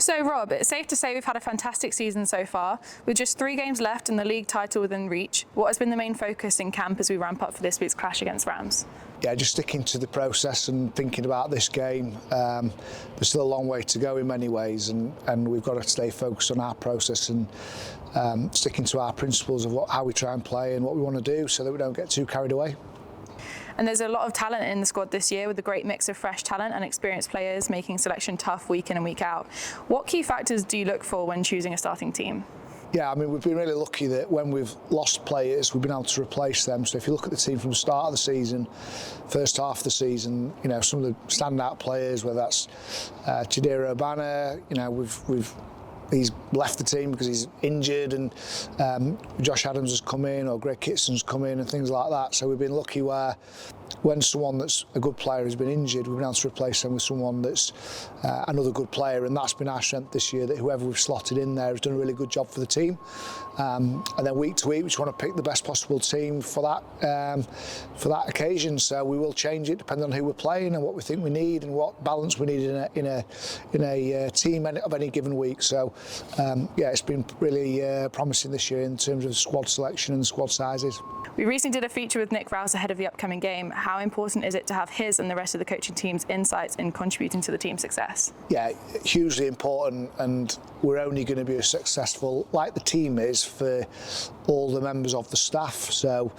So Rob, it's safe to say we've had a fantastic season so far. With just 3 games left and the league title within reach, what has been the main focus in camp as we ramp up for this week's clash against Rams? Yeah, just sticking to the process and thinking about this game. There's still a long way to go in many ways, and we've got to stay focused on our process and sticking to our principles of how we try and play and what we want to do so that we don't get too carried away. And there's a lot of talent in the squad this year with a great mix of fresh talent and experienced players making selection tough week in and week out. What key factors do you look for when choosing a starting team? Yeah, I mean, we've been really lucky that when we've lost players, we've been able to replace them. So if you look at the team from the start of the season, first half of the season, you know, some of the standout players, whether that's Chidera Obana, you know, he's left the team because he's injured, and Josh Adams has come in, or Greg Kitson's come in, and things like that. So we've been lucky where when someone that's a good player has been injured, we've been able to replace them with someone that's another good player, and that's been our strength this year, that whoever we've slotted in there has done a really good job for the team. And then week to week, we just want to pick the best possible team for that occasion. So we will change it depending on who we're playing and what we think we need and what balance we need in a team of any given week. So yeah, it's been really promising this year in terms of squad selection and squad sizes. We recently did a feature with Nick Rouse ahead of the upcoming game. How important is it to have his and the rest of the coaching team's insights in contributing to the team's success? Yeah, hugely important, and we're only going to be as successful like the team is for all the members of the staff. So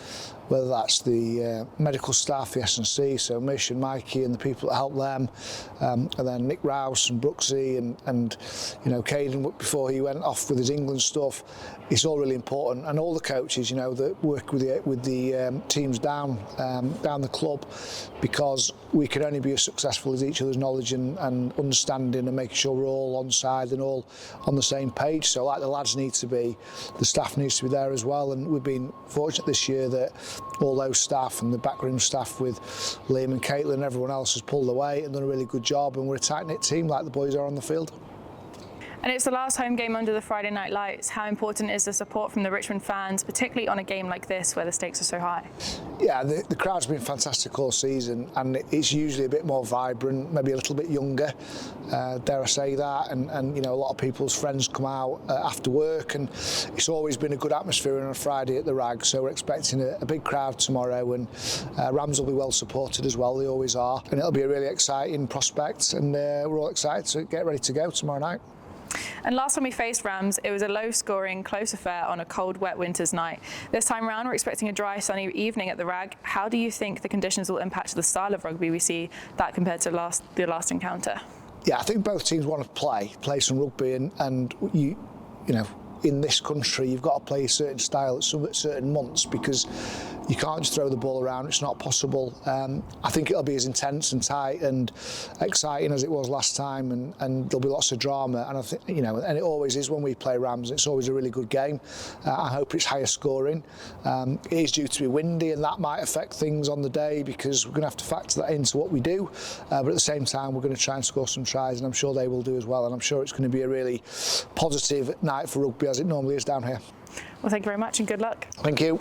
whether that's the medical staff, the S&C, so Mish and Mikey and the people that help them, and then Nick Rouse and Brooksy and you know, Caden before he went off with his England stuff. It's all really important, and all the coaches, you know, that work with the teams down the club, because we can only be as successful as each other's knowledge and understanding and making sure we're all on side and all on the same page. So like the lads need to be, the staff needs to be there as well, and we've been fortunate this year that all those staff and the backroom staff with Liam and Caitlin and everyone else has pulled away and done a really good job, and we're a tight-knit team like the boys are on the field. And it's the last home game under the Friday night lights. How important is the support from the Richmond fans, particularly on a game like this where the stakes are so high? Yeah, the crowd's been fantastic all season, and it's usually a bit more vibrant, maybe a little bit younger, dare I say that, and you know, a lot of people's friends come out after work, and it's always been a good atmosphere on a Friday at the Rag, so we're expecting a big crowd tomorrow, and Rams will be well supported as well, they always are, and it'll be a really exciting prospect, and we're all excited to get ready to go tomorrow night. And last time we faced Rams, it was a low-scoring, close affair on a cold, wet winter's night. This time round, we're expecting a dry, sunny evening at the Rag. How do you think the conditions will impact the style of rugby we see that compared to the last encounter? Yeah, I think both teams want to play some rugby, and you know, in this country, you've got to play a certain style at certain months, because you can't just throw the ball around. It's not possible. I think it'll be as intense and tight and exciting as it was last time, and there'll be lots of drama. And I think, you know, and it always is when we play Rams. It's always a really good game. I hope it's higher scoring. It is due to be windy, and that might affect things on the day, because we're going to have to factor that into what we do. But at the same time, we're going to try and score some tries, and I'm sure they will do as well. And I'm sure it's going to be a really positive night for rugby, as it normally is down here. Well, thank you very much, and good luck. Thank you.